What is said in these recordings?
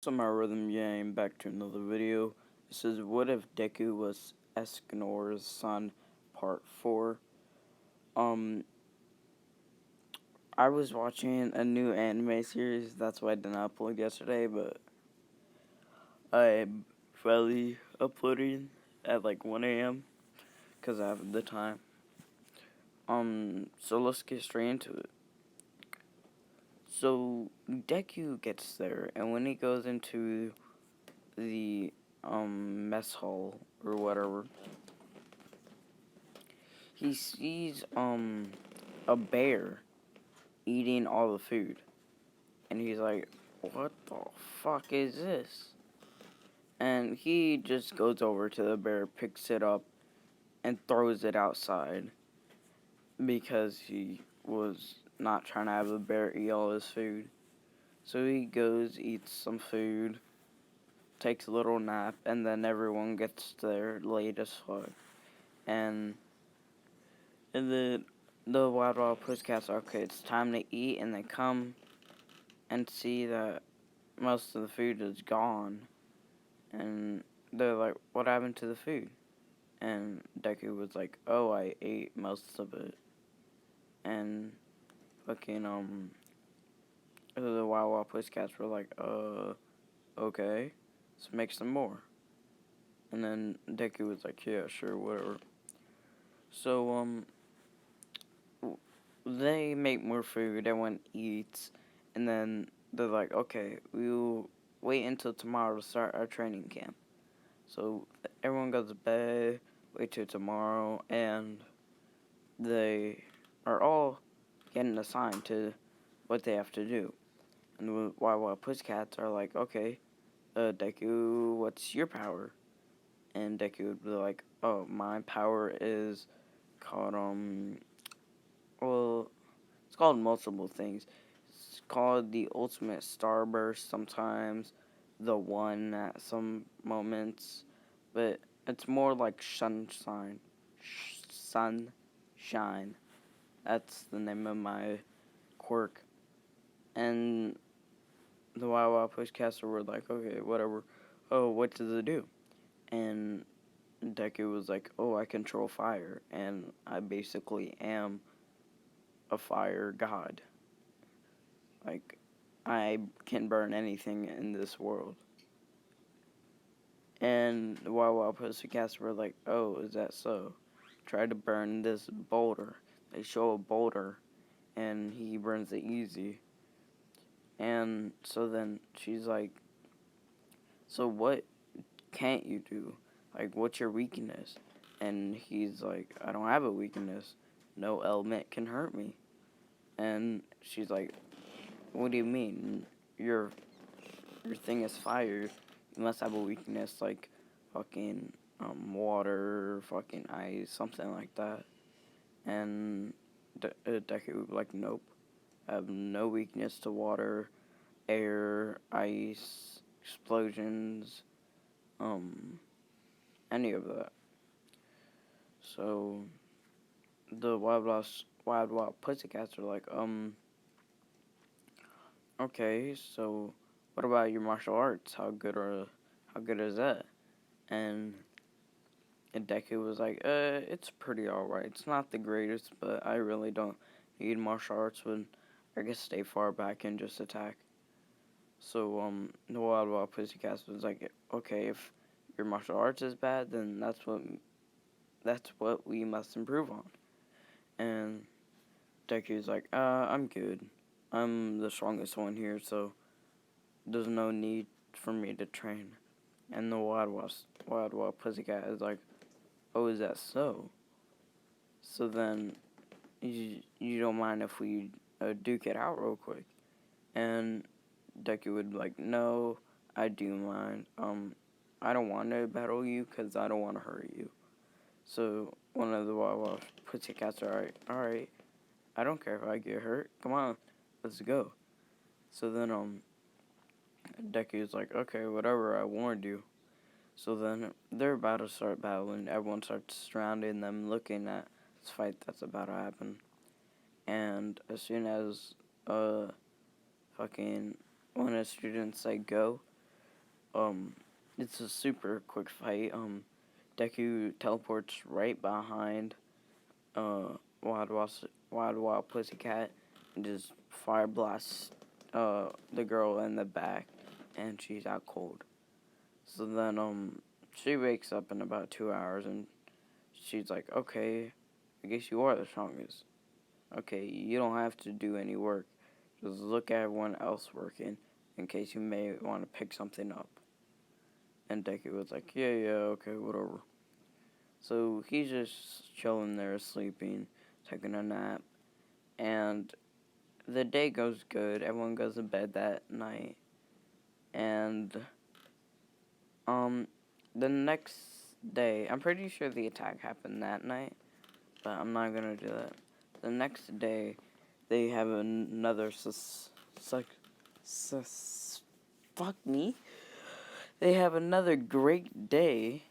So my rhythm game back to another video. This is what if Deku was Escanor's son, part 4. Um, I was watching a new anime series, that's why I didn't upload yesterday, but I'm finally uploading at like 1 a.m. because I have the time. So let's get straight into it. So Deku gets there, and when he goes into the mess hall or whatever, he sees a bear eating all the food, and he's like, "What the fuck is this?" And he just goes over to the bear, picks it up, and throws it outside because he was not trying to have the bear eat all his food. So he goes, eats some food, takes a little nap, and then everyone gets there late as fuck. And then the Wild Pussycats are okay, it's time to eat, and they come and see that most of the food is gone. And they're like, "What happened to the food?" And Deku was like, "Oh, I ate most of it." And fucking, the Wild Pussycats were like, okay, let's make some more. And then Deku was like, "Yeah, sure, whatever." So, they make more food, everyone eats, and then they're like, "Okay, we'll wait until tomorrow to start our training camp." So everyone goes to bed, wait till tomorrow, and they are all getting assigned to what they have to do. And the Wild Pussycats are like, "Okay, Deku, what's your power?" And Deku would be like, "Oh, my power is called, well, it's called multiple things. It's called the Ultimate Starburst sometimes, the One at some moments, but it's more like Sunshine. Sunshine. That's the name of my quirk." And the Wild Pushcaster were like, "Okay, whatever. Oh, what does it do?" And Deku was like, "Oh, I control fire, and I basically am a fire god. Like, I can burn anything in this world." And the Wild Pussycats were like, "Oh, is that so? Try to burn this boulder." They show a boulder, and he burns it easy. And so then she's like, "So what can't you do? Like, what's your weakness?" And he's like, "I don't have a weakness. No element can hurt me." And she's like, "What do you mean? Your your thing is fire. You must have a weakness like fucking water, fucking ice, something like that." And Deku was like, "Nope. I have no weakness to water, air, ice, explosions, any of that." So the Wild Pussycats are like, "Okay, so what about your martial arts? How good is that?" And Deku was like, it's pretty alright. It's not the greatest, but I really don't need martial arts when I can stay far back and just attack." So, the Wild Pussycats was like, "Okay, if your martial arts is bad, then that's what we must improve on." And Deku's like, I'm good. I'm the strongest one here, so there's no need for me to train." And the Wild Pussycat is like, "Oh, is that so? So then you don't mind if we duke it out real quick?" And Deku would be like, "No, I do mind. I don't want to battle you because I don't want to hurt you." So one of the Wild Pussycats are alright. I don't care if I get hurt. Come on, let's go. So then Deku's like, "Okay, whatever. I warned you." So then they're about to start battling. Everyone starts surrounding them, looking at this fight that's about to happen. And as soon as fucking one of the students say go, Um, it's a super quick fight. Deku teleports right behind uh Wild Wild, Wild Wild Pussycat and just fire blasts the girl in the back, and she's out cold. So then she wakes up in about 2 hours, and she's like, okay, I guess you are the strongest. Okay, you don't have to do any work. Just look at everyone else working in case you may want to pick something up. And Deku was like, yeah, okay, whatever. So he's just chilling there, sleeping, taking a nap, and the day goes good. Everyone goes to bed that night, and um, the next day, I'm pretty sure the attack happened that night, but I'm not gonna do that. The next day, they have another fuck me. They have another great day,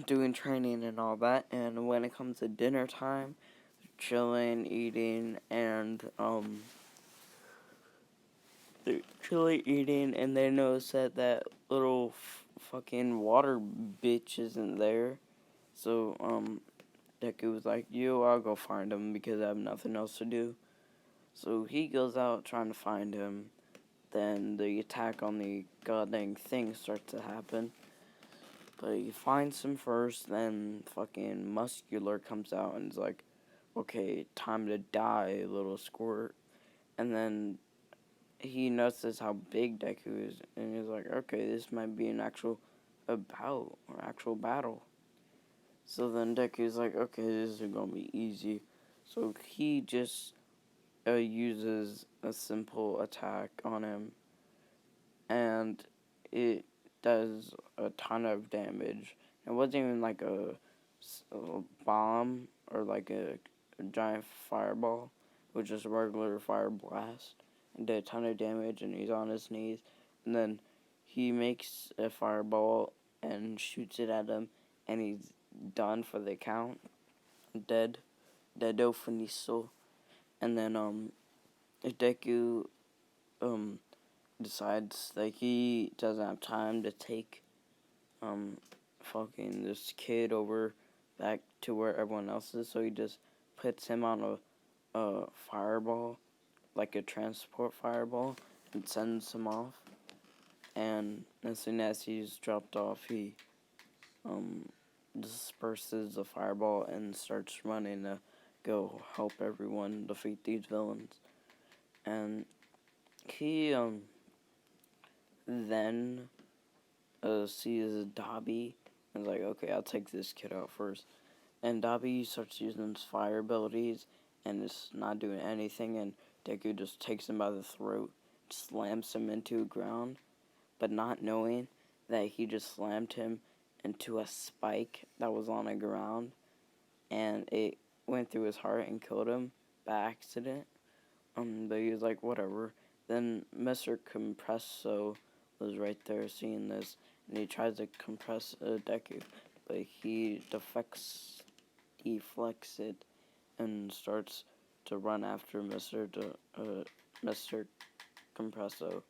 doing training and all that. And when it comes to dinner time, chilling, eating, and they're chilling, eating, and they notice that little fucking water bitch isn't there. So Deku was like, "Yo, I'll go find him because I have nothing else to do." So he goes out trying to find him. Then the attack on the goddamn thing starts to happen. But he finds him first, then fucking Muscular comes out and is like, okay, time to die, little squirt. And then he notices how big Deku is, and he's like, okay, this might be an actual bout or actual battle. So then Deku's like, okay, this is gonna be easy. So he just uses a simple attack on him, and it does a ton of damage. It wasn't even like a bomb or like a giant fireball. It was just a regular fire blast. And did a ton of damage, and he's on his knees. And then he makes a fireball and shoots it at him, and he's done for the count. Dead. Deado finito. And then Deku decides that he doesn't have time to take fucking this kid over back to where everyone else is, so he just puts him on a fireball, like a transport fireball, and sends him off. And as soon as he's dropped off, he disperses the fireball and starts running to go help everyone defeat these villains. And he then sees Dobby and is like, okay, I'll take this kid out first. And Dobby starts using his fire abilities and is not doing anything, and Deku just takes him by the throat, slams him into the ground, but not knowing that he just slammed him into a spike that was on the ground, and it went through his heart and killed him by accident. But he was like, whatever. Then Mr. Compresso was right there seeing this, and he tries to compress Deku, but he deflects it and starts to run after Mr. Compresso, or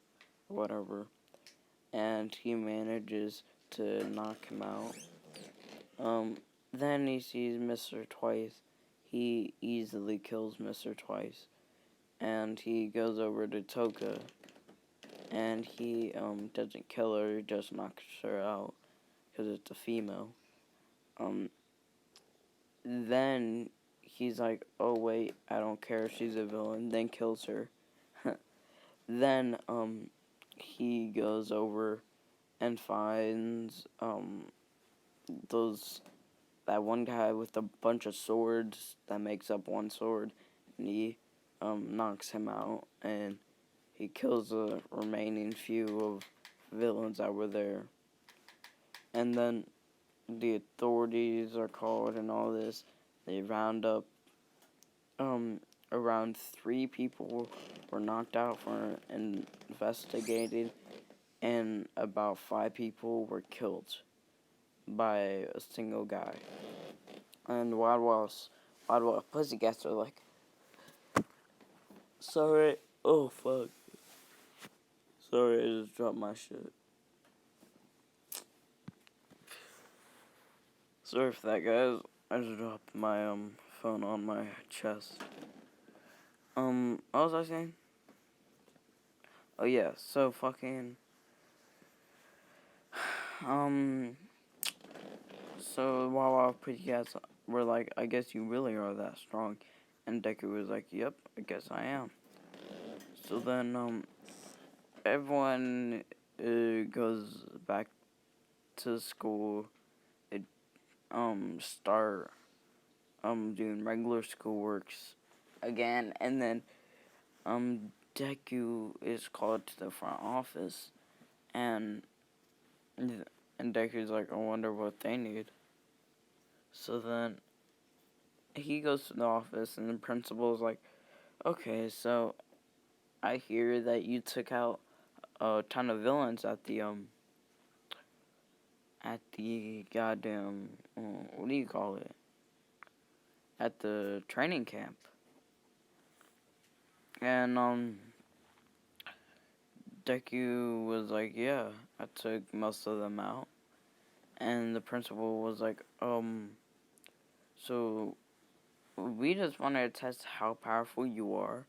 whatever, and he manages to knock him out. Then he sees Mr. Twice. He easily kills Mr. Twice, and he goes over to Toka, and he doesn't kill her, he just knocks her out because it's a female. Then he's like, oh wait, I don't care if she's a villain, then kills her. Then he goes over and finds that one guy with a bunch of swords that makes up one sword, and he knocks him out, and he kills the remaining few of villains that were there. And then the authorities are called and all this. They round up around 3 people were knocked out for investigating, and about 5 people were killed by a single guy. And Wild Wild Pussycats are like, sorry, oh fuck, sorry, I just dropped my shit. Sorry for that, guys. I just dropped my phone on my chest. What was I saying? Oh yeah, so fucking um so Wawa Pussycats were like, I guess you really are that strong, and Deku was like, yep, I guess I am. So then everyone goes back to school. They start doing regular schoolworks again, and then Deku is called to the front office, and Deku's like, I wonder what they need. So then he goes to the office, and the principal's like, okay, so I hear that you took out a ton of villains at the goddamn what do you call it? At the training camp. And Deku was like, yeah, I took most of them out. And the principal was like, so we just wanted to test how powerful you are.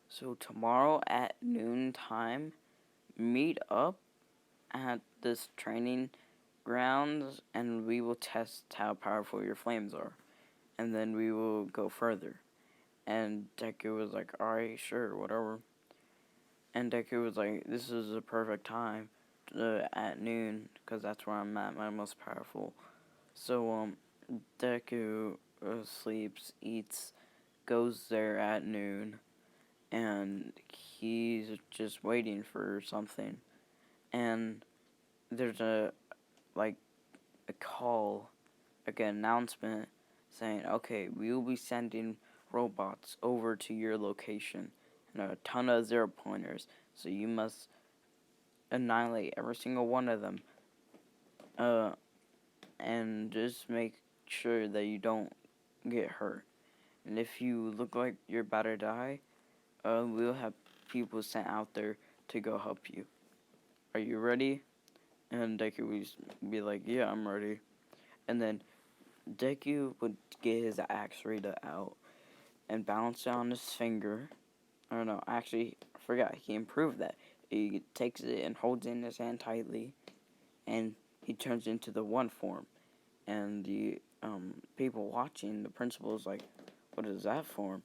So tomorrow at noon time, meet up at this training grounds and we will test how powerful your flames are. And then we will go further. And Deku was like, alright, sure, whatever. And Deku was like, this is the perfect time at noon, because that's where I'm at my most powerful. So, Deku sleeps, eats, goes there at noon, and he's just waiting for something. And there's a call, like an announcement saying, okay, we will be sending robots over to your location and a ton of zero pointers, so you must annihilate every single one of them. And just make sure that you don't get hurt. And if you look like you're about to die, we'll have people sent out there to go help you. Are you ready? And Deku would be like, yeah, I'm ready. And then Deku would get his axe Rita out and balance it on his finger. Or no, actually, I forgot. He improved that. He takes it and holds it in his hand tightly, and he turns into the one form. And the people watching, the principal is like, what is that form?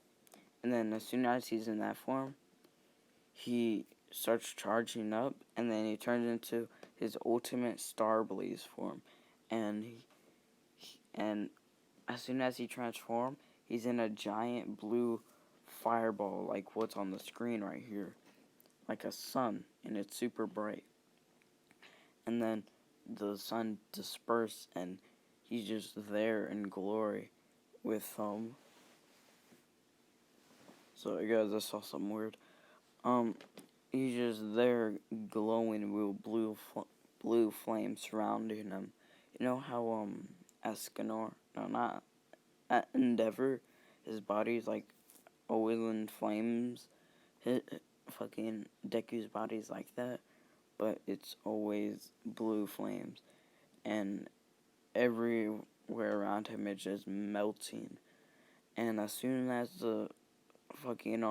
And then as soon as he's in that form, he starts charging up, and then he turns into his ultimate Star Blaze form. And and as soon as he transforms, he's in a giant blue fireball, like what's on the screen right here, like a sun, and it's super bright. And then the sun disperses, and he's just there in glory with So guys, I saw something weird. He's just there glowing with blue flames surrounding him. You know how Escanor, no, not at Endeavor, his body's like always in flames. His, fucking Deku's body's like that, but it's always blue flames, and everywhere around him it's just melting. And as soon as the fucking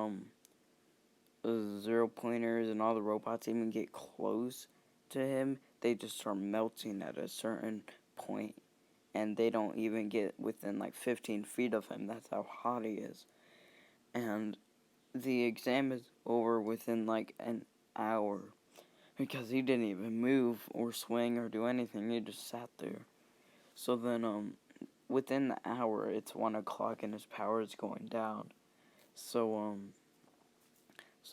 the zero pointers and all the robots even get close to him, they just start melting at a certain point, and they don't even get within like 15 feet of him. That's how hot he is. And the exam is over within like an hour because he didn't even move or swing or do anything. He just sat there. So then within the hour it's 1 o'clock and his power is going down. So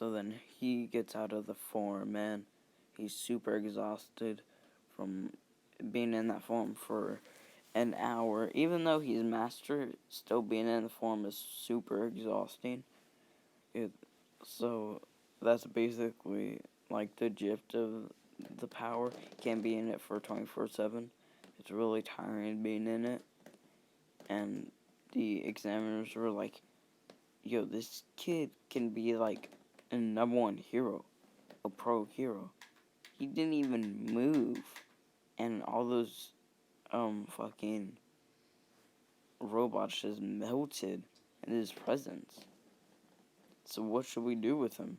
then he gets out of the form, and he's super exhausted from being in that form for an hour. Even though he's master, still being in the form is super exhausting. So that's basically like the gist of the power. Can't be in it for 24/7. It's really tiring being in it. And the examiners were like, yo, this kid can be like a number one hero, a pro hero. He didn't even move. And all those fucking robots just melted in his presence. So what should we do with him?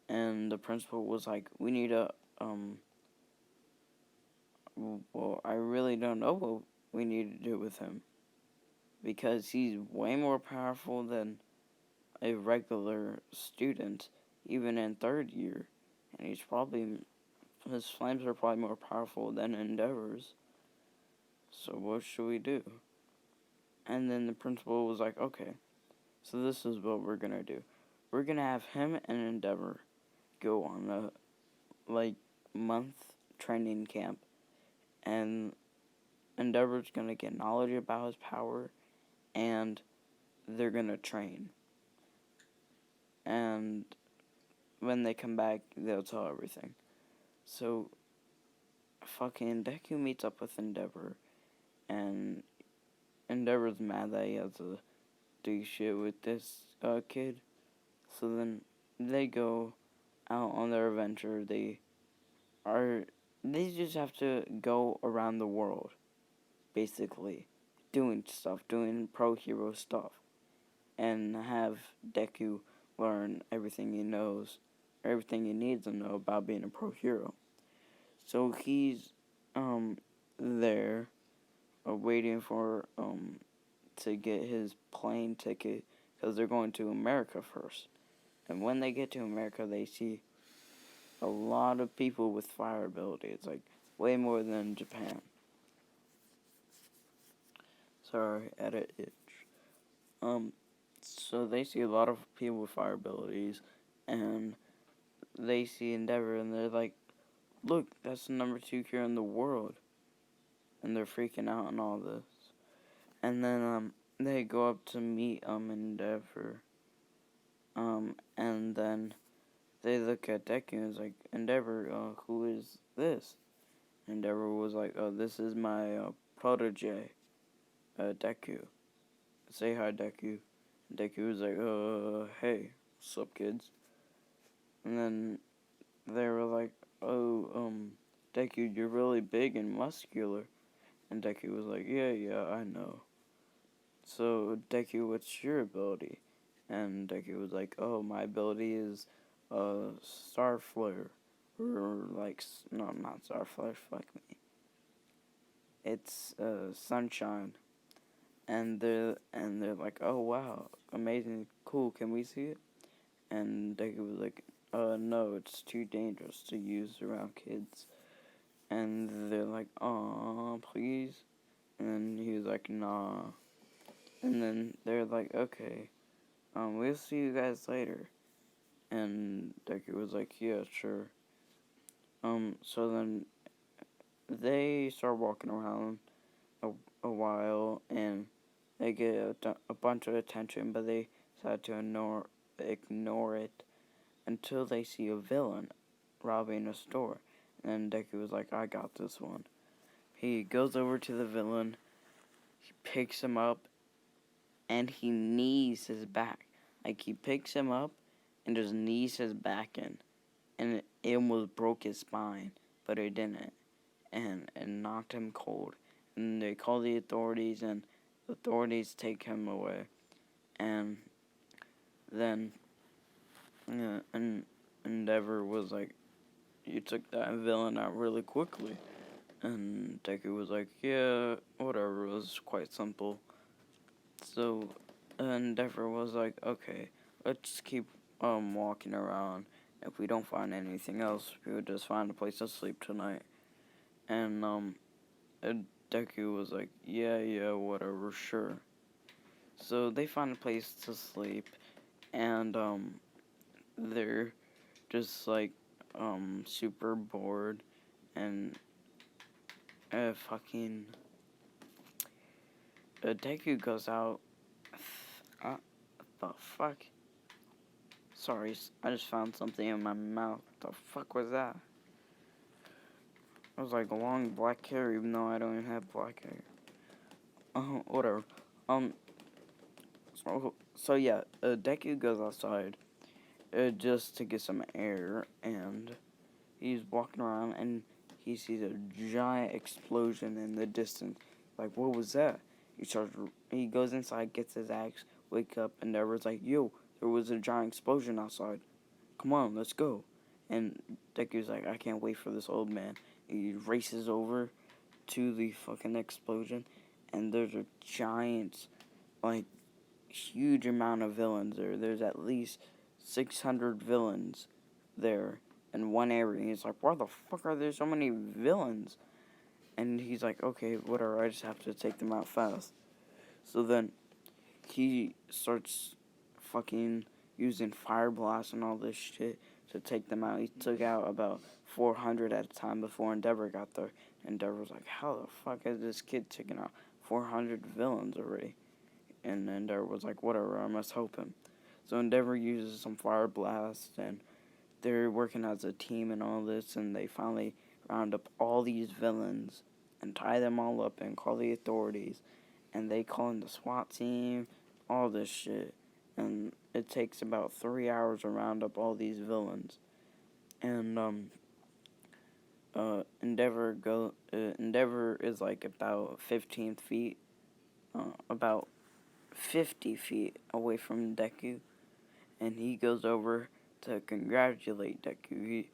And the principal was like, we need a, well, I really don't know what we need to do with him. Because he's way more powerful than a regular student, even in third year. And his flames are probably more powerful than Endeavor's. So what should we do? And then the principal was like, okay, so this is what we're gonna do. We're gonna have him and Endeavor go on a, month training camp. And Endeavor's gonna get knowledge about his power, and they're gonna train. And when they come back, they'll tell everything. So, fucking Deku meets up with Endeavor, and Endeavor's mad that he has to do shit with this kid. So then they go out on their adventure. They just have to go around the world, basically, doing stuff, doing pro hero stuff, and have Deku learn everything he knows, everything he needs to know about being a pro hero. So he's there, waiting for to get his plane ticket because they're going to America first. And when they get to America, they see a lot of people with fire ability. It's like way more than Japan. Sorry, edit itch. So they see a lot of people with fire abilities, and they see Endeavor, and they're like, "Look, that's the number 2 cure in the world," and they're freaking out and all this. And then they go up to meet Endeavor, and then they look at Deku and it's like, "Endeavor, who is this?" Endeavor was like, "Oh, this is my protege, Deku. Say hi, Deku." Deku was like, hey, what's up, kids?" And then they were like, "Oh, Deku, you're really big and muscular." And Deku was like, yeah, I know. So, Deku, what's your ability? And Deku was like, "Oh, my ability is, Star Flare." Or, no, not Star Flare, fuck me. It's, Sunshine. And they're like, "Oh, wow, amazing, cool, can we see it?" And Deku was like, "No, it's too dangerous to use around kids." And they're like, "Aw, please." And then he was like, "Nah." And then they're like, "Okay, we'll see you guys later." And Deku was like, "Yeah, sure." So then they start walking around a while, and they get a bunch of attention, but they decide to ignore it until they see a villain robbing a store. And Deku was like, "I got this one." He goes over to the villain, he picks him up, and he knees his back. Like, he picks him up and just knees his back in. And it almost broke his spine, but it didn't. And it knocked him cold. And they call the authorities, and the authorities take him away. And then and Endeavor was like, "You took that villain out really quickly." And Deku was like, "Yeah, whatever, it was quite simple." So Endeavor was like, "Okay, let's keep walking around. If we don't find anything else, we would just find a place to sleep tonight." And Deku was like, yeah, whatever, sure." So they find a place to sleep, and they're just like super bored, and fucking Deku goes out. The fuck? Sorry, I just found something in my mouth. The fuck was that? It was like a long black hair, even though I don't even have black hair. Whatever. So yeah, Deku goes outside, just to get some air, and he's walking around, and he sees a giant explosion in the distance. Like, what was that? He goes inside, gets his axe, wake up, and Endeavor's like, yo, there was a giant explosion outside. Come on, let's go. And Deku's like, I can't wait for this old man. He races over to the fucking explosion, and there's a giant, like, huge amount of villains there. There's at least 600 villains there in one area. And he's like, why the fuck are there so many villains? And he's like, okay, whatever, I just have to take them out fast. So then he starts fucking using fire blast and all this shit to take them out. He took out about 400 at a time before Endeavor got there. Endeavor was like, how the fuck has this kid taken out 400 villains already? And Endeavor was like, whatever, I must help him. So Endeavor uses some fire blast, and they're working as a team and all this, and they finally round up all these villains and tie them all up and call the authorities. And they call in the SWAT team, all this shit. And it takes about 3 hours to round up all these villains. And Endeavor is like about 15 feet, about 50 feet away from Deku, and he goes over to congratulate Deku.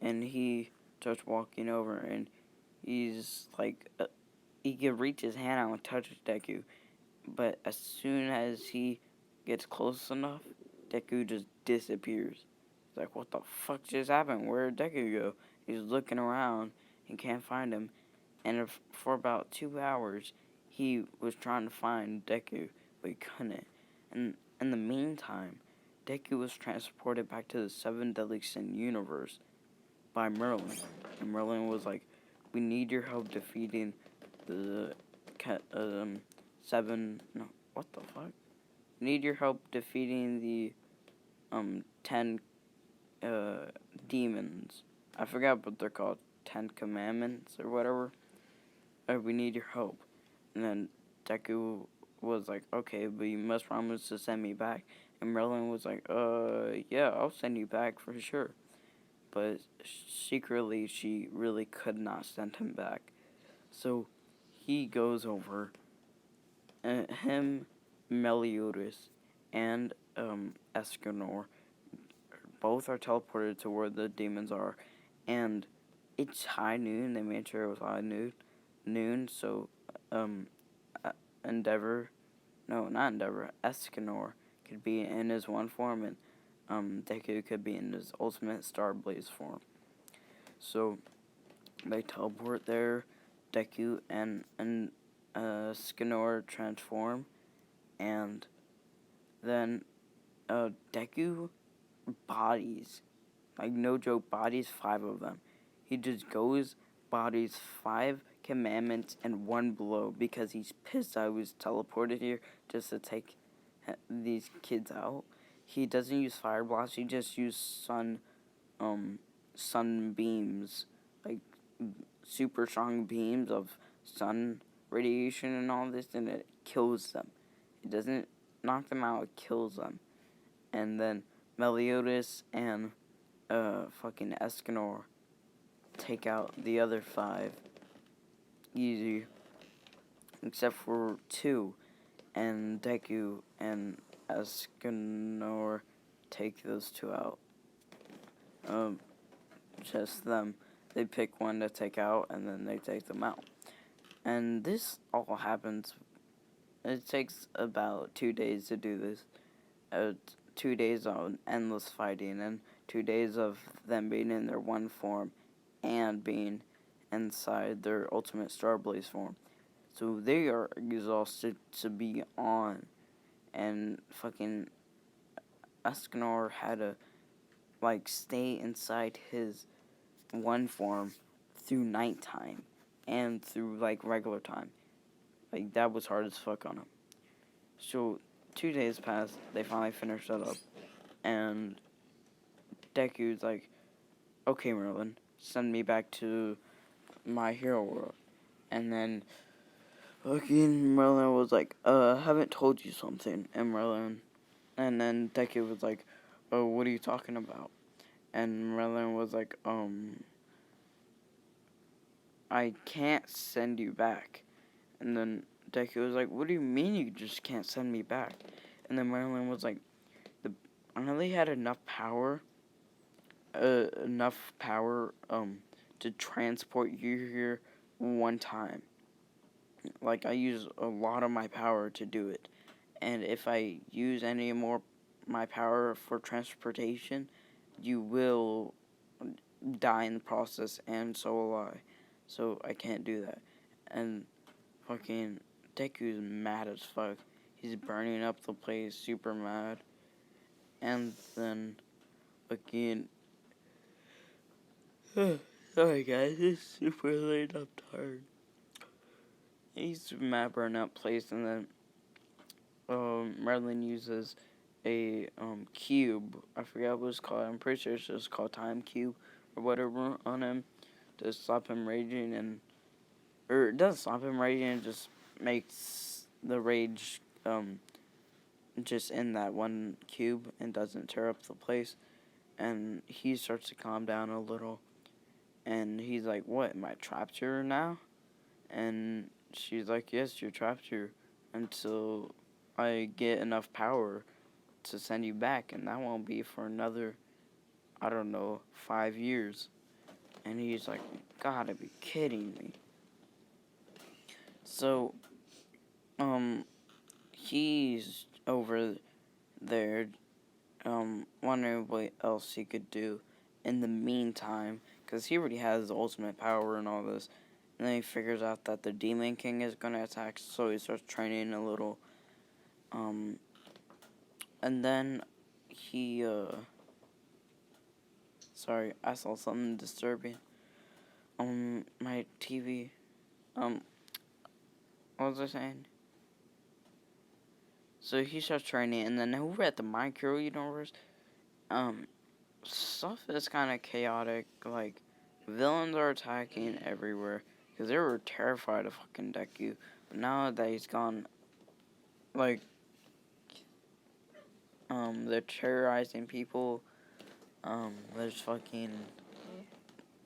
He starts walking over, and he's like, he can reach his hand out and touch Deku, but as soon as he gets close enough, Deku just disappears. He's like, what the fuck just happened? Where did Deku go? He's looking around and can't find him. And for about 2 hours, he was trying to find Deku, but he couldn't. And in the meantime, Deku was transported back to the 7 Deadly Sin universe by Merlin. And Merlin was like, we need your help defeating the 7... No, what the fuck? We need your help defeating the 10 demons. I forgot what they're called. 10 Commandments or whatever. We need your help. And then Deku was like, okay, but you must promise to send me back. And Merlin was like, yeah, I'll send you back for sure. But secretly, she really could not send him back. So he goes over, him, Meliodas, and Escanor, both are teleported to where the demons are. And it's high noon. They made sure it was high noon, so Escanor could be in his one form, and Deku could be in his ultimate Star Blaze form. So they teleport there. Deku and Escanor transform, and then Deku bodies, like no joke, bodies 5 of them. He just goes, bodies 5 commandments and 1 blow because he's pissed I was teleported here just to take these kids out. He doesn't use fire blast, he just used sun beams, like super strong beams of sun radiation and all this, and it kills them. It doesn't knock them out, it kills them. And then Meliodas and fucking Escanor take out the other 5 easy, except for 2, and Deku and Escanor take those 2 out. Just them. They pick one to take out, and then they take them out. And this all happens. It takes about 2 days to do this. 2 days of endless fighting, and 2 days of them being in their one form and being inside their ultimate Starblaze form. So they are exhausted to be on, and fucking Escanor had to stay inside his one form through nighttime and through regular time. That was hard as fuck on him. So 2 days passed, they finally finished that up, and Deku's like, okay, Merlin, send me back to my hero world. And then fucking Merlin was like, I haven't told you something. And then Deku was like, oh, what are you talking about? And Merlin was like, I can't send you back. And then Deku was like, "What do you mean you just can't send me back?" And then Marilyn was like, "I only had enough power to transport you here one time. Like, I use a lot of my power to do it, and if I use any more my power for transportation, you will die in the process, and so will I. So I can't do that." And fucking Deku's mad as fuck. He's burning up the place, super mad. And then fucking sorry guys, it's super late, I'm tired. He's mad burning up place, and then Merlin uses a cube. I forgot what it's called. I'm pretty sure it's just called Time Cube or whatever on him to stop him raging, or it doesn't stop him raging. It just makes the rage just in that one cube and doesn't tear up the place. And he starts to calm down a little, and he's like, "What? Am I trapped here now?" And she's like, "Yes, you're trapped here until I get enough power to send you back, and that won't be for another, I don't know, 5 years." And he's like, "Gotta be kidding me." So, he's over there, wondering what else he could do in the meantime, because he already has the ultimate power and all this. And then he figures out that the Demon King is gonna attack, so he starts training a little. And then he, sorry, I saw something disturbing. My TV, what was I saying? So he starts training, and then over at the My Hero universe, stuff is kind of chaotic. Like, villains are attacking everywhere, because they were terrified of fucking Deku. But now that he's gone, like, they're terrorizing people. There's fucking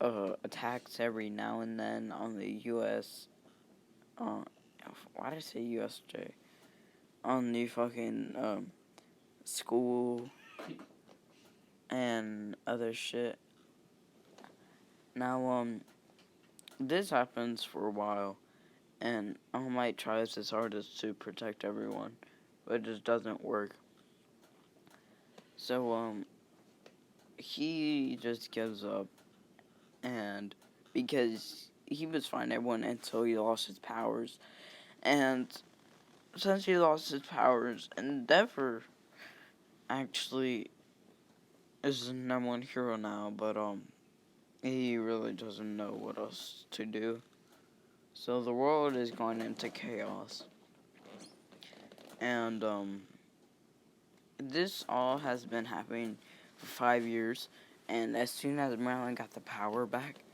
attacks every now and then on the U.S. Why did I say USJ? On the fucking school and other shit. Now this happens for a while, and All Might tries his hardest to protect everyone, but it just doesn't work. So he just gives up, and because he was fighting everyone until he lost his powers, and since he lost his powers, Endeavor actually is the number one hero now, but he really doesn't know what else to do. So the world is going into chaos, and this all has been happening for 5 years. And as soon as Marilyn got the power back,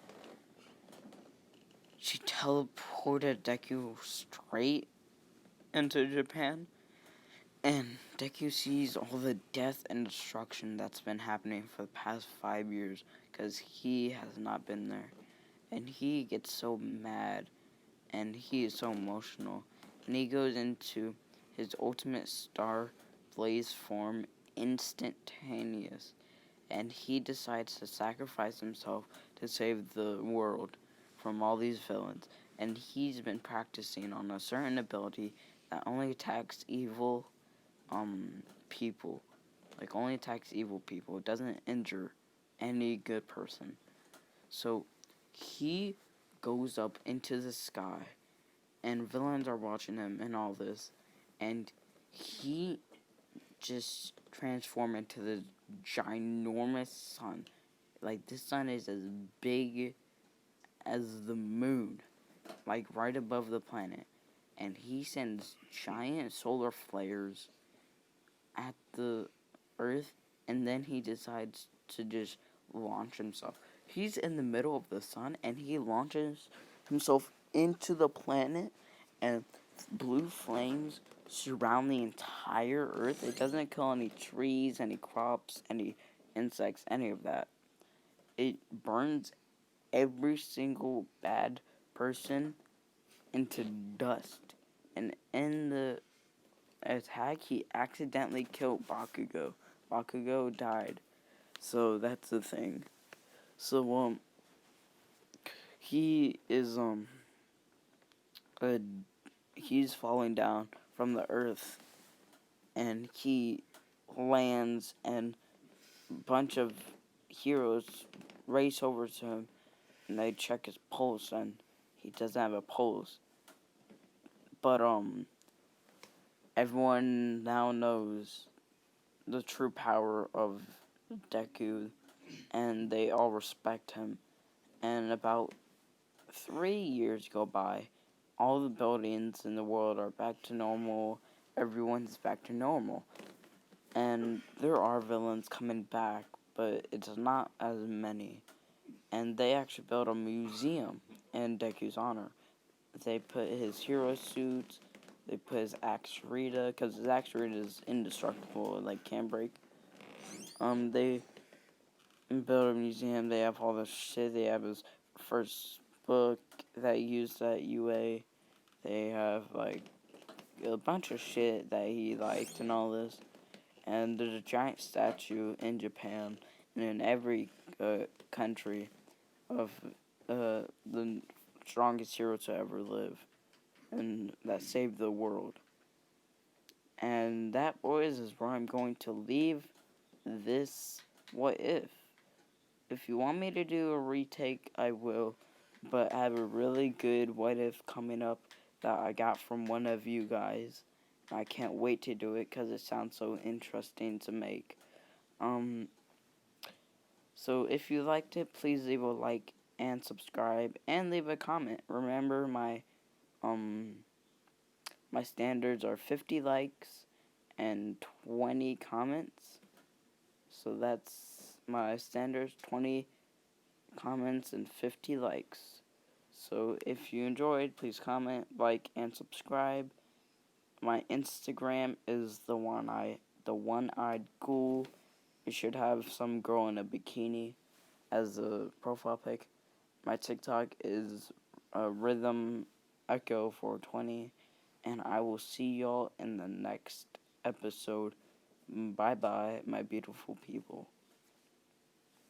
she teleported Deku straight into Japan. And Deku sees all the death and destruction that's been happening for the past 5 years, because he has not been there. And he gets so mad, and he is so emotional. And he goes into his ultimate star blaze form instantaneous. And he decides to sacrifice himself to save the world from all these villains. And he's been practicing on a certain ability that only attacks evil people. Like, only attacks evil people. It doesn't injure any good person. So he goes up into the sky, and villains are watching him and all this, and he just transformed into the ginormous sun. Like, this sun is as big as the moon, like right above the planet. And he sends giant solar flares at the Earth, and then he decides to just launch himself. He's in the middle of the sun, and he launches himself into the planet, and blue flames surround the entire Earth. It doesn't kill any trees, any crops, any insects, any of that. It burns every single bad person into dust. and in the attack, he accidentally killed Bakugo. Bakugo died. So that's the thing. So he is uh, he's falling down from the earth, and he lands, and a bunch of heroes race over to him, and they check his pulse, and he doesn't have a pulse. But everyone now knows the true power of Deku, and they all respect him. And about 3 years go by, all the buildings in the world are back to normal, everyone's back to normal. And there are villains coming back, but it's not as many. And they actually built a museum in Deku's honor. They put his hero suits, they put his axe Rita, because his axe Rita is indestructible, like can't break. They built a museum, they have all this shit, they have his first book that he used at UA, they have like a bunch of shit that he liked and all this. And there's a giant statue in Japan and in every country of the strongest hero to ever live, and that saved the world. And that, boys, is where I'm going to leave this What If. If you want me to do a retake, I will, but I have a really good What If coming up that I got from one of you guys. I can't wait to do it because it sounds so interesting to make. So if you liked it, please leave a like and subscribe and leave a comment. Remember my standards are 50 likes and 20 comments. So that's my standards, 20 comments and 50 likes. So if you enjoyed, please comment, like, and subscribe. My Instagram is the one-eyed ghoul. It should have some girl in a bikini as a profile pic. My TikTok is Rhythm Echo 420, and I will see y'all in the next episode. Bye bye, my beautiful people.